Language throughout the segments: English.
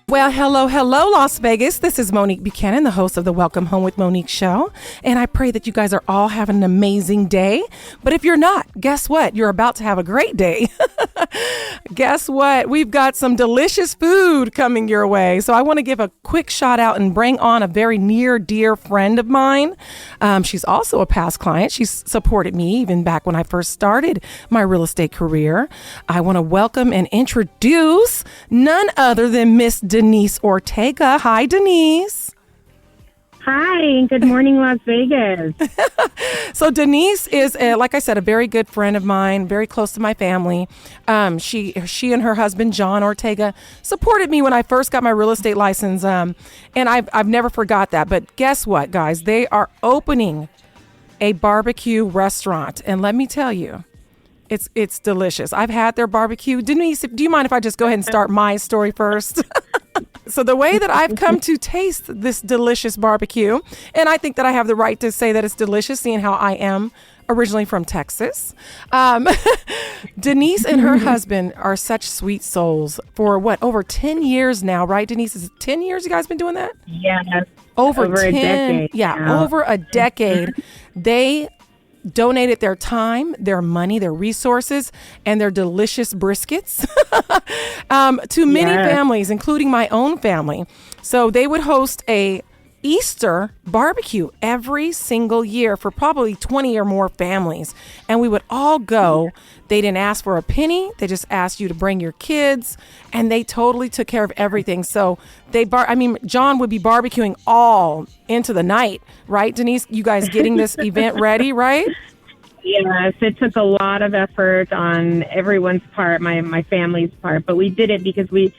Well, hello, Las Vegas. This is Monique Buchanan, the host of the Welcome Home with Monique show. And I pray that you guys are all having an amazing day. But if you're not, guess what? You're about to have a great day. Guess what? We've got some delicious food coming your way. So I want to give a quick shout out and bring on a very near, dear friend of mine. She's also a past client. She's supported me even back when I first started my real estate career. I want to welcome and introduce none other than Miss Denise Ortega. Hi, Denise. Hi, good morning, Las Vegas. So Denise is, like I said, a very good friend of mine, very close to my family. She and her husband, John Ortega, supported me when I first got my real estate license, and I've never forgot that. But guess what, guys? They are opening a barbecue restaurant, and let me tell you, it's delicious. I've had their barbecue. Denise, do you mind if I just go ahead and start my story first? So the way that I've come to taste this delicious barbecue, and I think that I have the right to say that it's delicious, seeing how I am originally from Texas. Denise and her husband are such sweet souls for over 10 years now, right, Denise? Is it 10 years you guys been doing that? Yes. Over 10, a decade. Yeah, over a decade. They donated their time, their money, their resources, and their delicious briskets to many families, including my own family. So they would host a Easter barbecue every single year for probably 20 or more families. And we would all go. They didn't ask for a penny. They just asked you to bring your kids, and they totally took care of everything. So John would be barbecuing all into the night, right, Denise? You guys getting this event ready, right? Yes, it took a lot of effort on everyone's part, my family's part, but we did it because we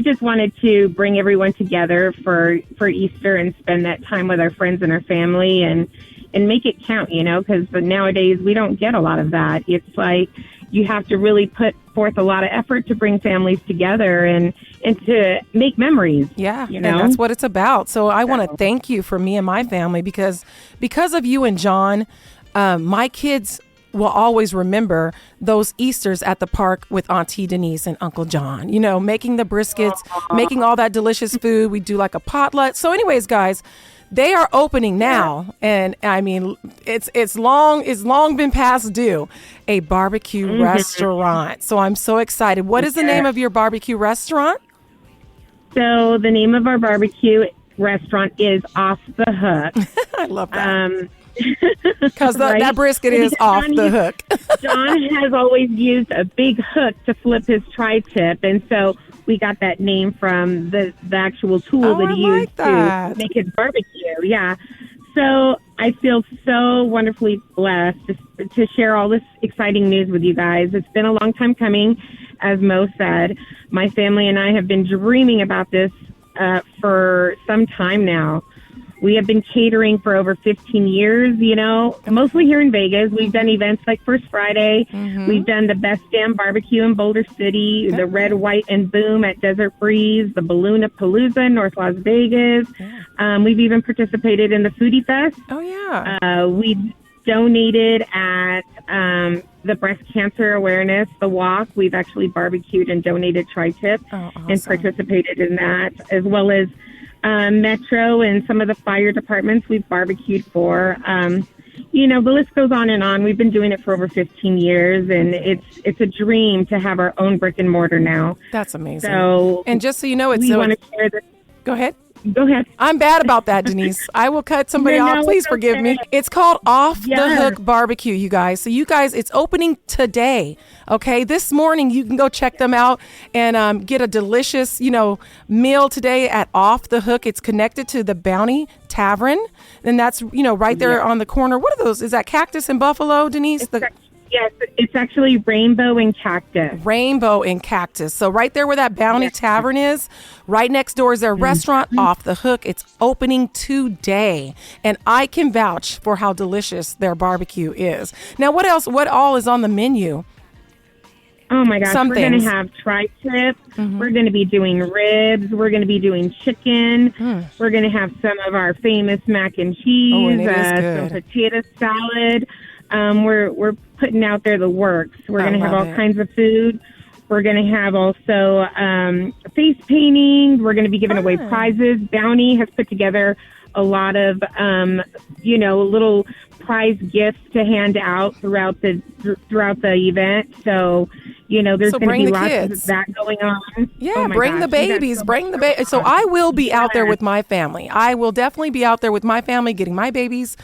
just wanted to bring everyone together for Easter and spend that time with our friends and our family and make it count, because nowadays we don't get a lot of that. It's like you have to really put forth a lot of effort to bring families together and to make memories. Yeah, and that's what it's about. So I want to thank you for me and my family because of you and John, my kids will always remember those Easters at the park with Auntie Denise and Uncle John, making the briskets, making all that delicious food. We do like a potluck. So anyways, guys, they are opening now. And I mean, it's long been past due, a barbecue restaurant. So I'm so excited. What is the name of your barbecue restaurant? So the name of our barbecue restaurant is Off the Hook. I love that. Because that brisket is off the hook. John has always used a big hook to flip his tri-tip, and so we got that name from the actual tool that he used to make his barbecue. Yeah. So I feel so wonderfully blessed to share all this exciting news with you guys. It's been a long time coming, as Mo said. My family and I have been dreaming about this for some time now. We have been catering for over 15 years, mostly here in Vegas. We've done events like First Friday. We've done the Best Damn Barbecue in Boulder City, the Red, White, and Boom at Desert Breeze, the Balloon-a-Palooza in North Las Vegas. We've even participated in the Foodie Fest. Oh, yeah. We donated at the Breast Cancer Awareness, the walk. We've actually barbecued and donated tri-tip and participated in that, as well as Metro and some of the fire departments we've barbecued for. The list goes on and on. We've been doing it for over 15 years, and it's a dream to have our own brick and mortar now. That's amazing. So, and just so you know, we want to share this. Go ahead. Go ahead. I'm bad about that, Denise. I will cut somebody off. Please forgive me. It's called Off the Hook Barbecue, you guys. So you guys, it's opening today. Okay. This morning, you can go check them out and get a delicious, meal today at Off the Hook. It's connected to the Bounty Tavern. And that's, right there on the corner. What are those? Is that Cactus and Buffalo, Denise? Yes, it's actually Rainbow and Cactus. Rainbow and Cactus. So right there where that Bounty Tavern is, right next door is their restaurant, Off the Hook. It's opening today. And I can vouch for how delicious their barbecue is. Now, what else? What all is on the menu? Oh, my gosh. We're going to have tri-tip. We're going to be doing ribs. We're going to be doing chicken. We're going to have some of our famous mac and cheese, some potato salad. We're putting out there the works. We're going to have all kinds of food. We're going to have also face painting. We're going to be giving away prizes. Bounty has put together a lot of, little prize gifts to hand out throughout the event. So, there's going to be lots of that going on. Yeah, bring the babies, bring the baby. So I will be out there with my family. I will definitely be out there with my family, getting my babies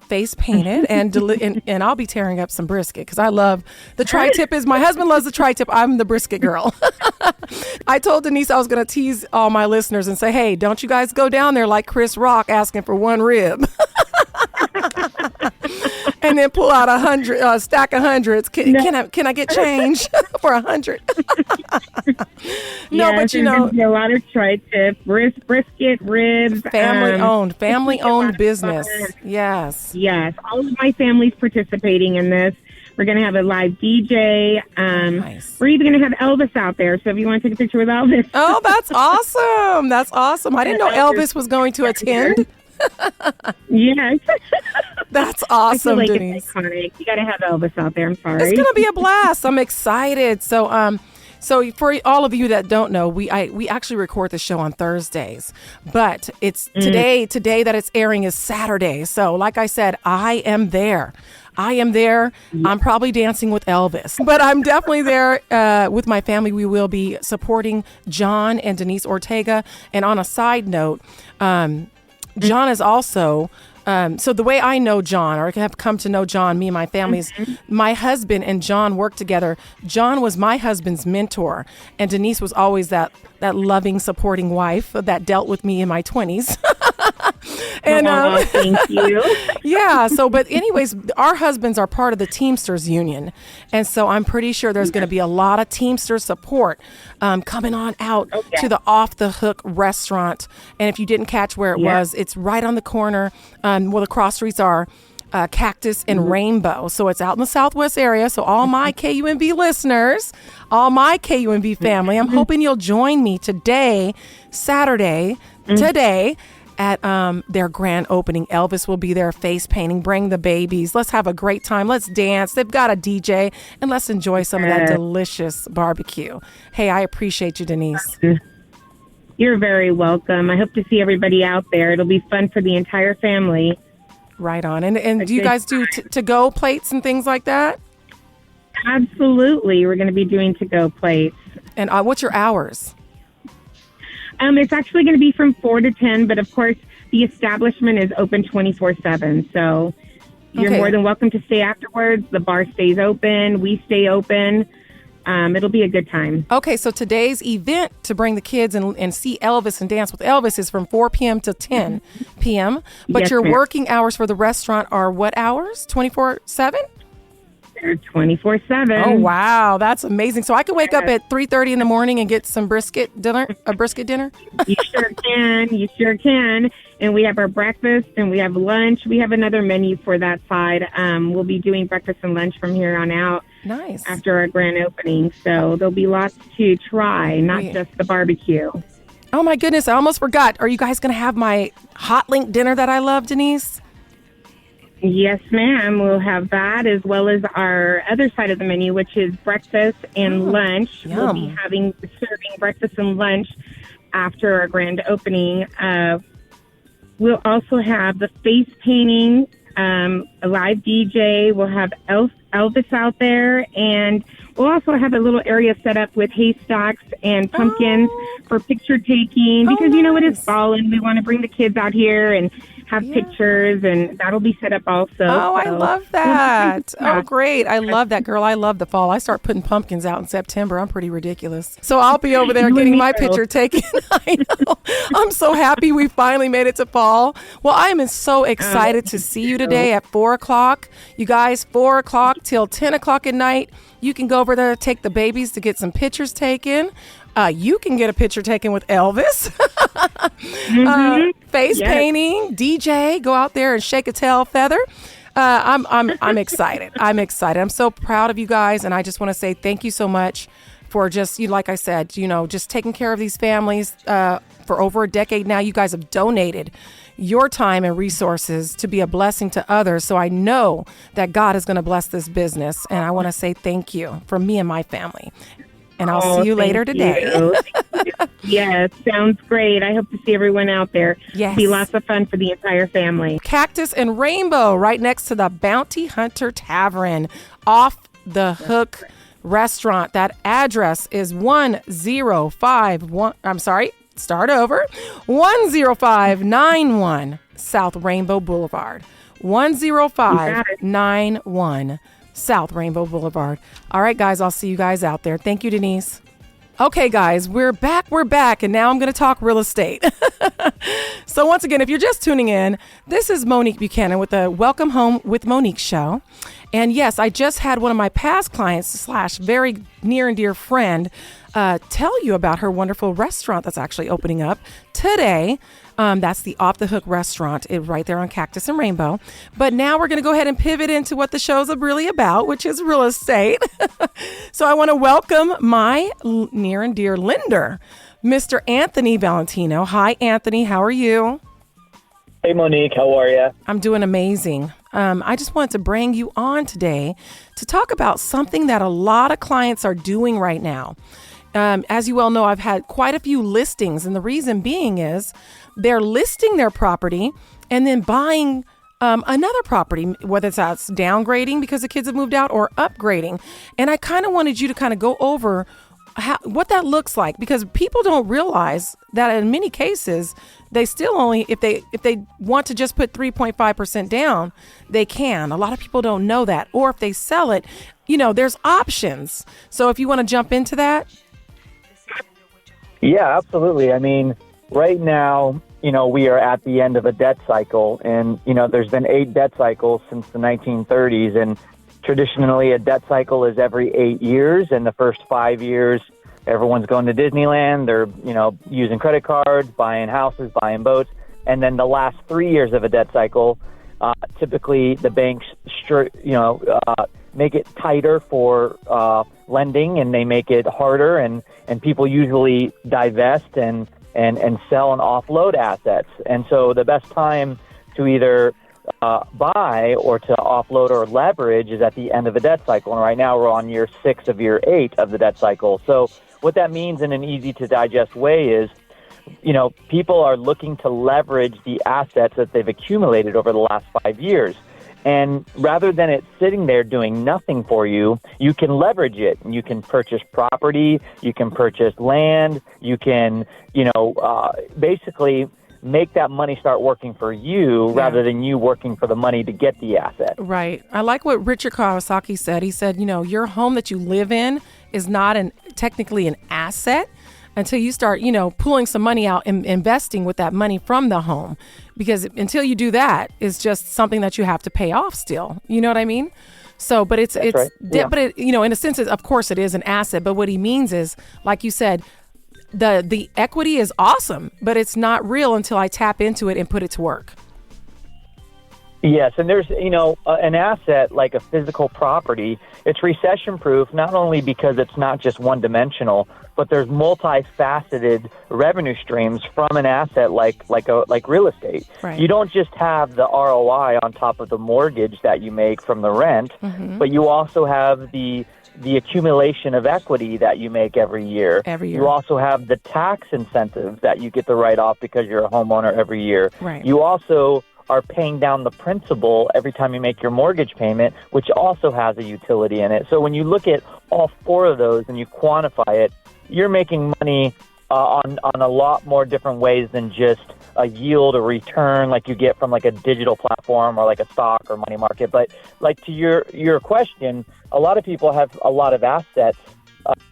face painted, and I'll be tearing up some brisket because I love the tri-tip. My husband loves the tri-tip. I'm the brisket girl. I told Denise I was going to tease all my listeners and say, hey, don't you guys go down there like Chris Rock asking for one rib. And then pull out a stack of hundreds. Can I get change for 100? No, but a lot of tri-tip, brisket, ribs. Family owned business. Yes. Yes. All of my family's participating in this. We're going to have a live DJ. Nice. We're even going to have Elvis out there. So if you want to take a picture with Elvis. Oh, that's awesome. That's awesome. I didn't know Elvis was going to attend. Yes. That's awesome, I feel like Denise. It's iconic. You got to have Elvis out there. I'm sorry. It's going to be a blast. I'm excited. So for all of you that don't know, we actually record the show on Thursdays, but it's today that it's airing is Saturday. So like I said, I am there. I'm probably dancing with Elvis, but I'm definitely there with my family. We will be supporting John and Denise Ortega. And on a side note, John is also, so the way I know John, or have come to know John, me and my family, is my husband and John worked together. John was my husband's mentor, and Denise was always that loving, supporting wife that dealt with me in my 20s. And thank you. Yeah. So, but anyways, our husbands are part of the Teamsters Union, and so I'm pretty sure there's going to be a lot of Teamsters support coming on out to the Off the Hook restaurant. And if you didn't catch where it was, it's right on the corner. The cross streets are Cactus and Rainbow. So it's out in the Southwest area. So all my KUMB listeners, all my KUMB family, I'm hoping you'll join me today, Saturday, at their grand opening. Elvis will be there face painting. Bring the babies. Let's have a great time. Let's dance. They've got a DJ, and let's enjoy some of that delicious barbecue. Hey, I appreciate you, Denise. You're very welcome. I hope to see everybody out there. It'll be fun for the entire family. Right on. And do you guys do to-go plates and things like that? Absolutely. We're going to be doing to-go plates. And what's your hours? It's actually going to be from 4 to 10, but of course, the establishment is open 24/7. So you're more than welcome to stay afterwards. The bar stays open. We stay open. It'll be a good time. Okay, so today's event to bring the kids and see Elvis and dance with Elvis is from 4 p.m. to 10 p.m. But your working hours for the restaurant are what hours? 24/7? They're 24/7. Oh, wow. That's amazing. So I can wake up at 3:30 in the morning and get some brisket dinner? You sure can. You sure can. And we have our breakfast and we have lunch. We have another menu for that side. We'll be doing breakfast and lunch from here on out. Nice. After our grand opening. So there'll be lots to try, not just the barbecue. Oh, my goodness. I almost forgot. Are you guys going to have my hot link dinner that I love, Denise? Yes, ma'am. We'll have that as well as our other side of the menu, which is breakfast and lunch. Yum. We'll be serving breakfast and lunch after our grand opening. We'll also have the face painting, a live DJ. We'll have Elvis out there, and we'll also have a little area set up with haystacks and pumpkins for picture taking because, it is fall and we want to bring the kids out here and have pictures, and that'll be set up also. Oh, I love that. Oh, great. I love that, girl. I love the fall. I start putting pumpkins out in September. I'm pretty ridiculous. So I'll be over there getting my picture taken. I know. I'm so happy we finally made it to fall. Well, I am so excited to see you today at 4 o'clock. You guys, 4 o'clock till 10 o'clock at night. You can go over there, take the babies to get some pictures taken. You can get a picture taken with Elvis. Face painting, DJ, go out there and shake a tail feather. I'm excited. I'm so proud of you guys, and I just want to say thank you so much for just, like I said, just taking care of these families for over a decade now. You guys have donated your time and resources to be a blessing to others. So I know that God is going to bless this business, and I want to say thank you from me and my family. and I'll see you later today. Yes, sounds great. I hope to see everyone out there. Yes. Be lots of fun for the entire family. Cactus and Rainbow, right next to the Bounty Hunter Tavern, Off the Hook Restaurant. That address is 1051. I'm sorry, start over. 10591 South Rainbow Boulevard. 10591 South Rainbow Boulevard. All right, guys, I'll see you guys out there. Thank you, Denise. Okay, guys, we're back, and now I'm going to talk real estate. So once again, if you're just tuning in, this is Monique Buchanan with the Welcome Home with Monique show. And yes, I just had one of my past clients / very near and dear friend tell you about her wonderful restaurant that's actually opening up today. That's the Off the Hook restaurant right there on Cactus and Rainbow. But now we're going to go ahead and pivot into what the show's really about, which is real estate. So I want to welcome my near and dear lender, Mr. Anthony Valentino. Hi, Anthony. How are you? Hey, Monique. How are you? I'm doing amazing. I just wanted to bring you on today to talk about something that a lot of clients are doing right now. As you well know, I've had quite a few listings, and the reason being is they're listing their property and then buying another property, whether that's downgrading because the kids have moved out or upgrading. And I kind of wanted you to kind of go over what that looks like, because people don't realize that in many cases they still only, if they want to just put 3.5% down, they can. A lot of people don't know that. Or if they sell it, there's options. So if you want to jump into that. Yeah, absolutely. I mean, right now, we are at the end of a debt cycle, and, there's been 8 debt cycles since the 1930s, and traditionally a debt cycle is every 8 years, and the first 5 years, everyone's going to Disneyland, they're, using credit cards, buying houses, buying boats, and then the last 3 years of a debt cycle, typically the banks, make it tighter for lending, and they make it harder, and people usually divest and sell and offload assets. And so the best time to either buy or to offload or leverage is at the end of a debt cycle. And right now we're on year 6 of year 8 of the debt cycle. So what that means in an easy to digest way is, people are looking to leverage the assets that they've accumulated over the last 5 years. And rather than it sitting there doing nothing for you, you can leverage it. You can purchase property, you can purchase land, you can, basically make that money start working for you rather than you working for the money to get the asset. Right. I like what Richard Kawasaki said. He said, your home that you live in is not technically an asset until you start, pulling some money out and investing with that money from the home. Because until you do that, it's just something that you have to pay off still. You know what I mean? So, but it's right. Yeah. But it, in a sense, of course it is an asset. But what he means is, like you said, the equity is awesome, but it's not real until I tap into it and put it to work. Yes, and there's, an asset like a physical property, it's recession-proof, not only because it's not just one-dimensional, but there's multifaceted revenue streams from an asset like real estate. Right. You don't just have the ROI on top of the mortgage that you make from the rent, but you also have the accumulation of equity that you make every year. You also have the tax incentive that you get to write off because you're a homeowner every year. Right. You also are paying down the principal every time you make your mortgage payment, which also has a utility in it. So when you look at all 4 of those and you quantify it, you're making money on a lot more different ways than just a yield or return like you get from like a digital platform or like a stock or money market. But like to your question, a lot of people have a lot of assets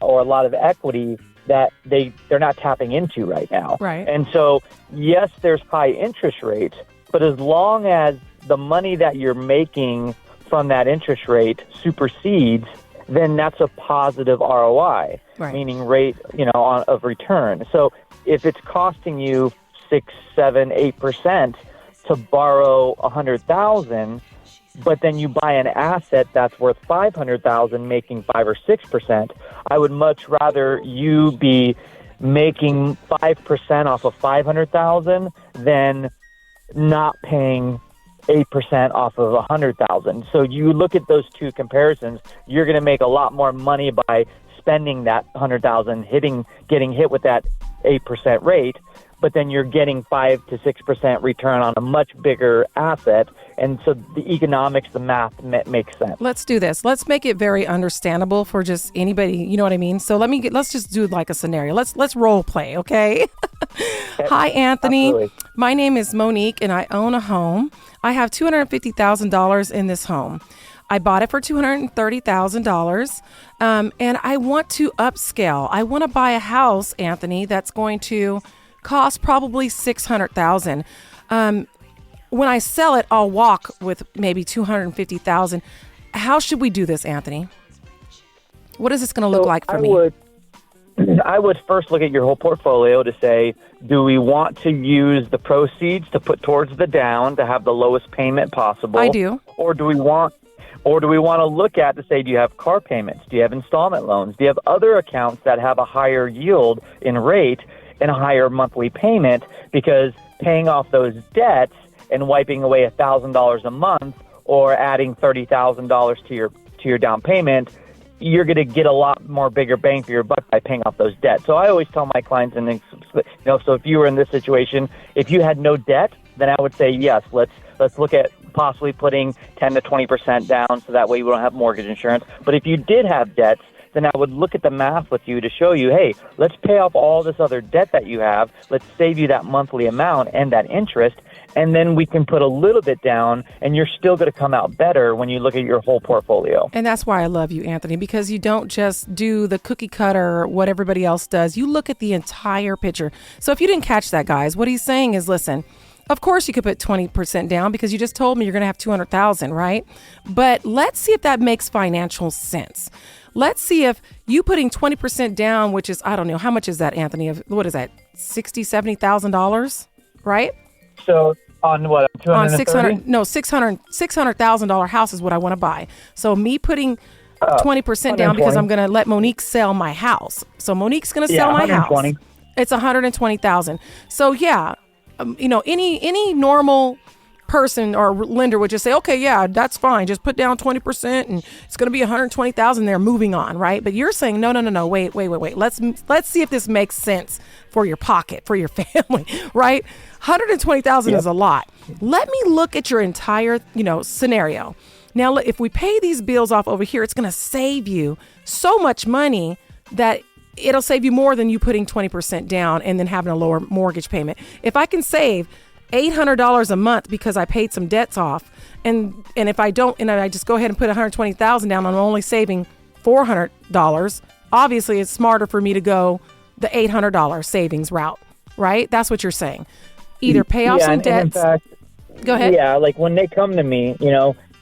or a lot of equity that they're not tapping into right now. Right. And so, yes, there's high interest rates, but as long as the money that you're making from that interest rate supersedes, then that's a positive ROI, meaning rate, of return. So if it's costing you 6, 7, 8% to borrow $100,000, but then you buy an asset that's worth $500,000, making 5 or 6%, I would much rather you be making 5% off of $500,000 than not paying 8% off of 100,000. So you look at those two comparisons, you're going to make a lot more money by spending that 100,000, getting hit with that 8% rate, but then you're getting 5 to 6% return on a much bigger asset. And so the economics, the math makes sense. Let's do this. Let's make it very understandable for just anybody. You know what I mean? So let's just do like a scenario. Let's role play, okay? Hi, Anthony. Absolutely. My name is Monique, and I own a home. I have $250,000 in this home. I bought it for $230,000, and I want to upscale. I want to buy a house, Anthony, that's going to cost probably $600,000. When I sell it, I'll walk with maybe $250,000. How should we do this, Anthony? What is this going to look like for me? I would first look at your whole portfolio to say, do we want to use the proceeds to put towards the down to have the lowest payment possible? I do. Or do we want to look at to say, do you have car payments? Do you have installment loans? Do you have other accounts that have a higher yield in rate and a higher monthly payment? Because paying off those debts and wiping away $1,000 a month or adding $30,000 to your down payment, you're going to get a lot more bigger bang for your buck by paying off those debts. So I always tell my clients, so if you were in this situation, if you had no debt, then I would say, yes, let's look at possibly putting 10 to 20% down so that way we don't have mortgage insurance. But if you did have debts, then I would look at the math with you to show you, hey, let's pay off all this other debt that you have. Let's save you that monthly amount and that interest. And then we can put a little bit down, and you're still going to come out better when you look at your whole portfolio. And that's why I love you, Anthony, because you don't just do the cookie cutter, what everybody else does. You look at the entire picture. So if you didn't catch that, guys, what he's saying is, listen, of course you could put 20% down because you just told me you're going to have 200,000, right? But let's see if that makes financial sense. Let's see if you putting 20% down, which is, I don't know, how much is that, Anthony? What is that? $60,000, $70,000, right? So on what? On $600,000 house is what I want to buy. So me putting 20% down because I'm going to let Monique sell my house. So Monique's going to sell my house. It's $120,000. So yeah, any normal person or lender would just say, okay, yeah, that's fine. Just put down 20% and it's going to be $120,000. They're moving on, right? But you're saying, no, wait. Let's see if this makes sense for your pocket, for your family, right? $120,000 is a lot. Let me look at your entire, scenario. Now, if we pay these bills off over here, it's going to save you so much money that it'll save you more than you putting 20% down and then having a lower mortgage payment. If I can save $800 a month because I paid some debts off, and if I don't, and I just go ahead and put $120,000 down, I'm only saving $400. Obviously, it's smarter for me to go the $800 savings route, right? That's what you're saying. Either pay off some debts. In fact, go ahead. Yeah, like when they come to me,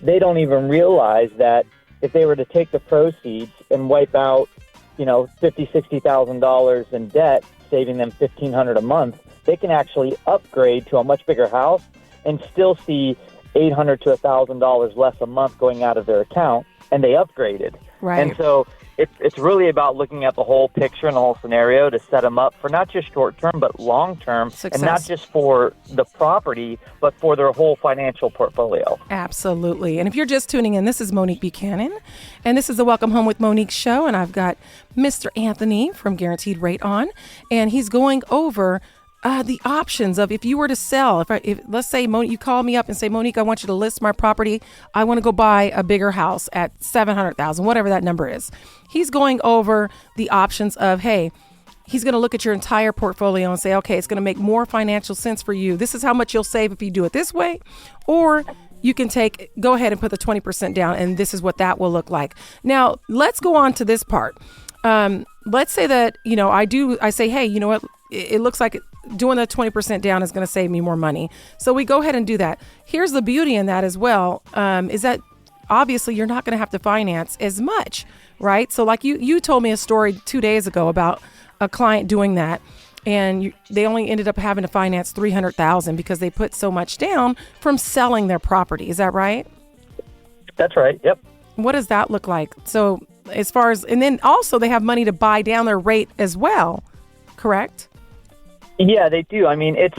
they don't even realize that if they were to take the proceeds and wipe out, $50,000, $60,000 in debt, saving them $1,500 a month, they can actually upgrade to a much bigger house and still see $800 to $1,000 less a month going out of their account, and they upgraded. Right. And so it's really about looking at the whole picture and the whole scenario to set them up for not just short term, but long term, and not just for the property, but for their whole financial portfolio. Absolutely. And if you're just tuning in, this is Monique Buchanan, and this is the Welcome Home with Monique show, and I've got Mr. Anthony from Guaranteed Rate on, and he's going over the options of if you were to sell. If let's say you call me up and say, Monique, I want you to list my property. I want to go buy a bigger house at $700,000, whatever that number is. He's going over the options of, hey, he's going to look at your entire portfolio and say, okay, it's going to make more financial sense for you. This is how much you'll save if you do it this way, or you can go ahead and put the 20% down, and this is what that will look like. Now, let's go on to this part. Let's say that, I say, hey, you know what? It looks like doing the 20% down is going to save me more money. So we go ahead and do that. Here's the beauty in that as well, is that obviously you're not going to have to finance as much, right? So like you told me a story 2 days ago about a client doing that, and they only ended up having to finance $300,000 because they put so much down from selling their property. Is that right? That's right. Yep. What does that look like? So as far as, and then also they have money to buy down their rate as well, correct? Yeah, they do. I mean, it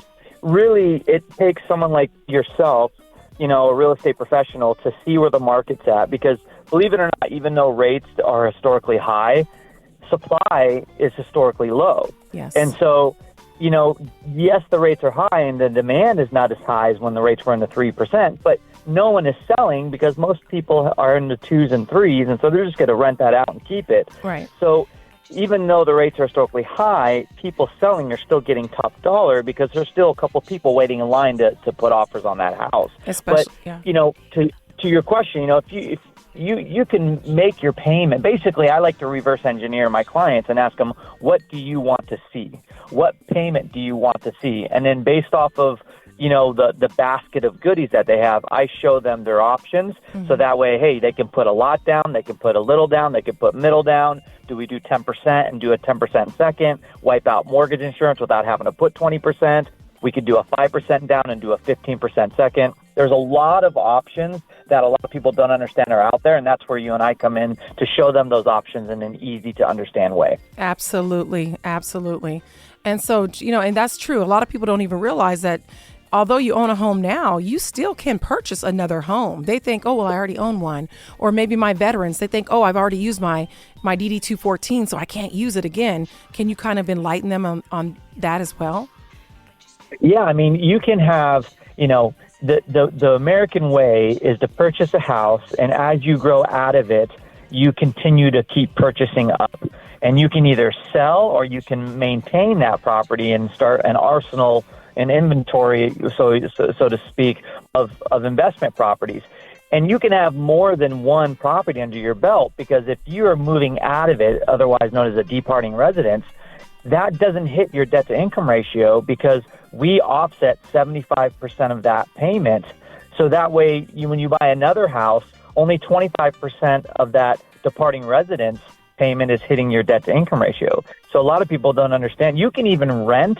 takes someone like yourself, a real estate professional, to see where the market's at. Because believe it or not, even though rates are historically high, supply is historically low. Yes. And so, yes, the rates are high and the demand is not as high as when the rates were in the 3%, but no one is selling because most people are in the 2s and 3s, and so they're just going to rent that out and keep it. Right. So even though the rates are historically high, people selling are still getting top dollar because there's still a couple people waiting in line to put offers on that house. Especially, to your question, if you can make your payment. Basically, I like to reverse engineer my clients and ask them, what do you want to see? What payment do you want to see? And then based off of the basket of goodies that they have, I show them their options. So that way, hey, they can put a lot down, they can put a little down, they can put middle down. Do we do 10% and do a 10% second, wipe out mortgage insurance without having to put 20%? We could do a 5% down and do a 15% second. There's a lot of options that a lot of people don't understand are out there, and that's where you and I come in to show them those options in an easy to understand way. Absolutely. And so, and that's true. A lot of people don't even realize that although you own a home now, you still can purchase another home. They think, oh, well, I already own one. Or maybe my veterans, they think, oh, I've already used my DD 214, so I can't use it again. Can you kind of enlighten them on that as well? Yeah, I mean, you can have, the American way is to purchase a house, and as you grow out of it, you continue to keep purchasing up. And you can either sell or you can maintain that property and start an arsenal, an inventory, so to speak, of investment properties. And you can have more than one property under your belt, because if you are moving out of it, otherwise known as a departing residence, that doesn't hit your debt to income ratio because we offset 75% of that payment. So that way, when you buy another house, only 25% of that departing residence payment is hitting your debt to income ratio. So a lot of people don't understand. You can even rent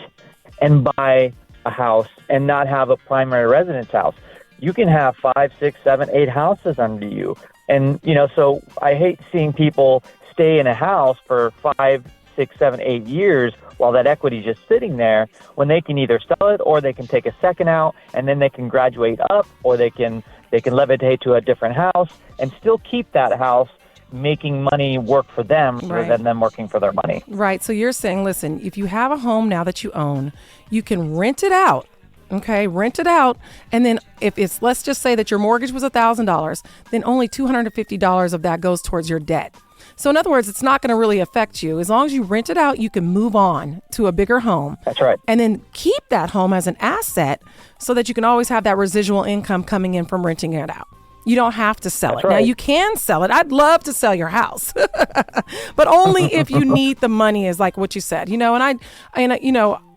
and buy a house and not have a primary residence house. You can have 5, 6, 7, 8 houses under you. And, so I hate seeing people stay in a house for 5, 6, 7, 8 years while that equity is just sitting there, when they can either sell it or they can take a second out and then they can graduate up, or they can levitate to a different house and still keep that house making money work for them rather than them working for their money. Right. So you're saying, listen, if you have a home now that you own, you can rent it out. Okay, rent it out. And then if it's, let's just say that your mortgage was $1,000, then only $250 of that goes towards your debt. So in other words, it's not going to really affect you. As long as you rent it out, you can move on to a bigger home. That's right. And then keep that home as an asset so that you can always have that residual income coming in from renting it out. You don't have to sell it. Right. Now, you can sell it. I'd love to sell your house, but only if you need the money, is like what you said, and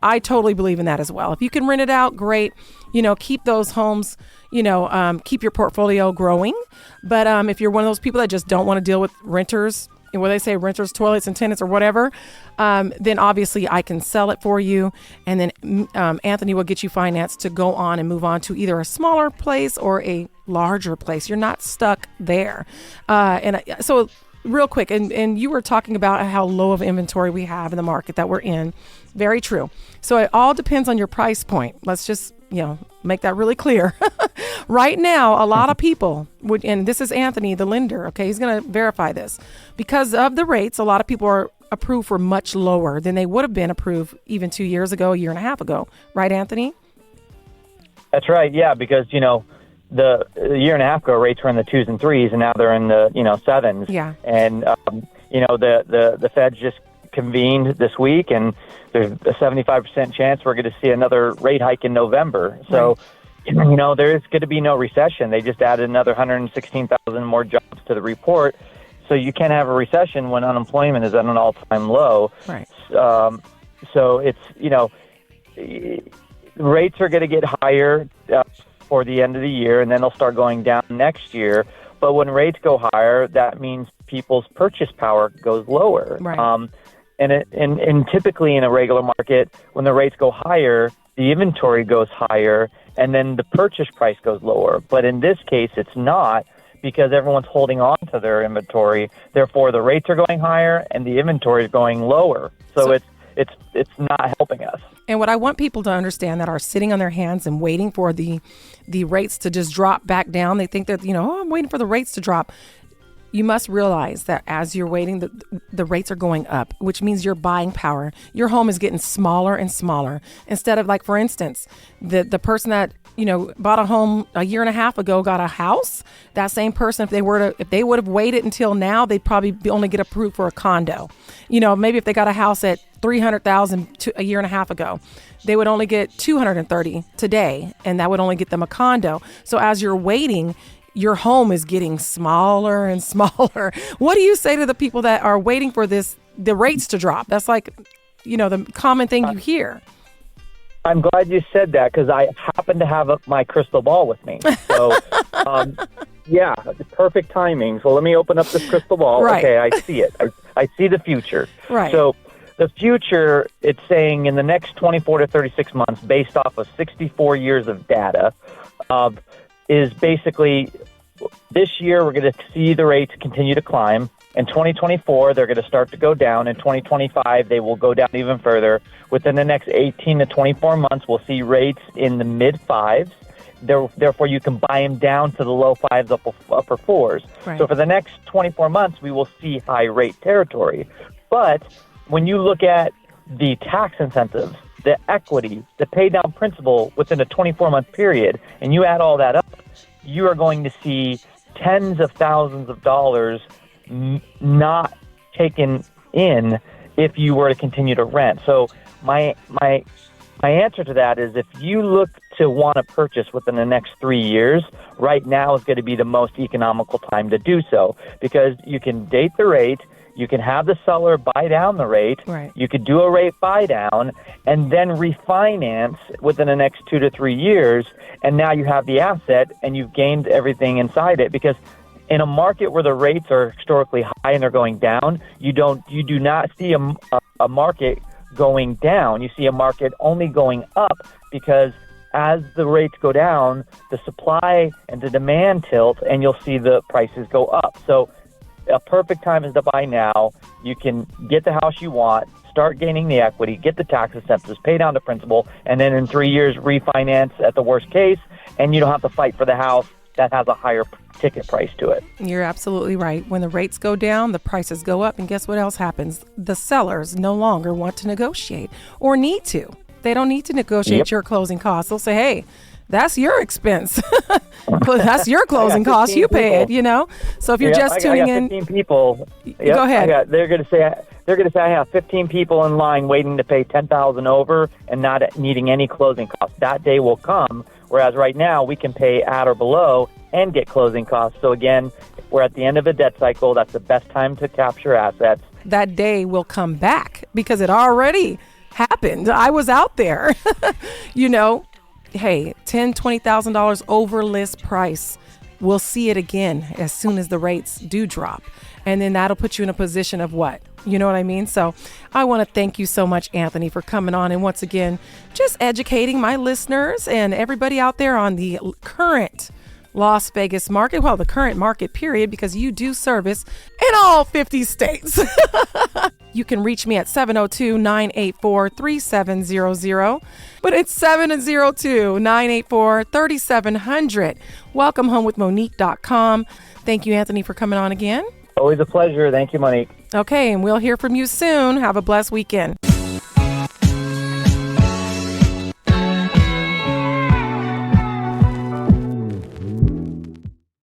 I totally believe in that as well. If you can rent it out, great. Keep those homes, keep your portfolio growing. But if you're one of those people that just don't want to deal with renters, and what they say, renters, toilets, and tenants or whatever, then obviously I can sell it for you. And then Anthony will get you financed to go on and move on to either a smaller place or a larger place. You're not stuck there. So real quick, and you were talking about how low of inventory we have in the market that we're in. Very true. So it all depends on your price point. Let's just, make that really clear. Right now, a lot of people would, and this is Anthony, the lender, okay, he's going to verify this. Because of the rates, a lot of people are approved for much lower than they would have been approved even 2 years ago, a year and a half ago. Right, Anthony? That's right, yeah, because, the year and a half ago, rates were in the 2s and 3s, and now they're in the 7s. Yeah. And the Fed just convened this week, and there's a 75% chance we're going to see another rate hike in November. So, right. There's going to be no recession. They just added another 116,000 more jobs to the report. So you can't have a recession when unemployment is at an all-time low. Right. So it's rates are going to get higher for the end of the year, and then they'll start going down next year. But when rates go higher, that means people's purchase power goes lower. Right. And typically in a regular market, when the rates go higher, the inventory goes higher, and then the purchase price goes lower. But in this case, it's not, because everyone's holding on to their inventory. Therefore, the rates are going higher and the inventory is going lower. So it's not helping us. And what I want people to understand that are sitting on their hands and waiting for the rates to just drop back down, they think that, I'm waiting for the rates to drop. you must realize that as you're waiting, the rates are going up, which means your buying power, your home is getting smaller and smaller. Instead of, like, for instance, the person that, bought a home a year and a half ago, got a house. That same person, if they would have waited until now, they'd probably only get approved for a condo. Maybe if they got a house at $300,000 a year and a half ago, they would only get $230 today, and that would only get them a condo. So as you're waiting, your home is getting smaller and smaller. What do you say to the people that are waiting for the rates to drop? That's like, the common thing you hear. I'm glad you said that, because I happen to have my crystal ball with me. So, yeah, perfect timing. So let me open up this crystal ball. Right. Okay, I see it. I see the future. Right. So the future, it's saying in the next 24 to 36 months, based off of 64 years of data, is basically this year we're going to see the rates continue to climb. In 2024, they're going to start to go down. In 2025, they will go down even further. Within the next 18 to 24 months, we'll see rates in the mid-fives. Therefore, you can buy them down to the low fives, upper fours. Right. So for the next 24 months, we will see high rate territory. But when you look at the tax incentives, the equity, the pay down principal within a 24-month period, and you add all that up, you are going to see tens of thousands of dollars not taken in if you were to continue to rent. So my answer to that is, if you look to want to purchase within the next 3 years, right now is going to be the most economical time to do so, because you can date the rate, you can have the seller buy down the rate, right. You could do a rate buy down and then refinance within the next 2 to 3 years, and now you have the asset and you've gained everything inside it. Because in a market where the rates are historically high and they're going down, you do not see a market going down. You see a market only going up, because as the rates go down, the supply and the demand tilt, and you'll see the prices go up. So a perfect time is to buy now. You can get the house you want, start gaining the equity, get the tax incentives, pay down the principal, and then in 3 years refinance at the worst case, and you don't have to fight for the house that has a higher ticket price to it. You're absolutely right. When the rates go down, the prices go up, and guess what else happens? The sellers no longer want to negotiate or need to. They don't need to negotiate your closing costs. They'll say, hey, that's your expense. That's your closing costs. You pay it, So if you're just tuning in, 15 people. Go ahead. They're going to say I have 15 people in line waiting to pay $10,000 over and not needing any closing costs. That day will come. Whereas right now we can pay at or below and get closing costs. So again, we're at the end of a debt cycle. That's the best time to capture assets. That day will come back because it already happened. I was out there, hey, $10,000, $20,000 over list price. We'll see it again as soon as the rates do drop. And then that'll put you in a position of what? You know what I mean? So I want to thank you so much, Anthony, for coming on. And once again, just educating my listeners and everybody out there on the current Las Vegas market. Well, the current market period, because you do service in all 50 states. You can reach me at 702-984-3700, but it's 702-984-3700. WelcomeHomeWithMonique.com. Thank you, Anthony, for coming on again. Always a pleasure. Thank you, Monique. Okay, and we'll hear from you soon. Have a blessed weekend.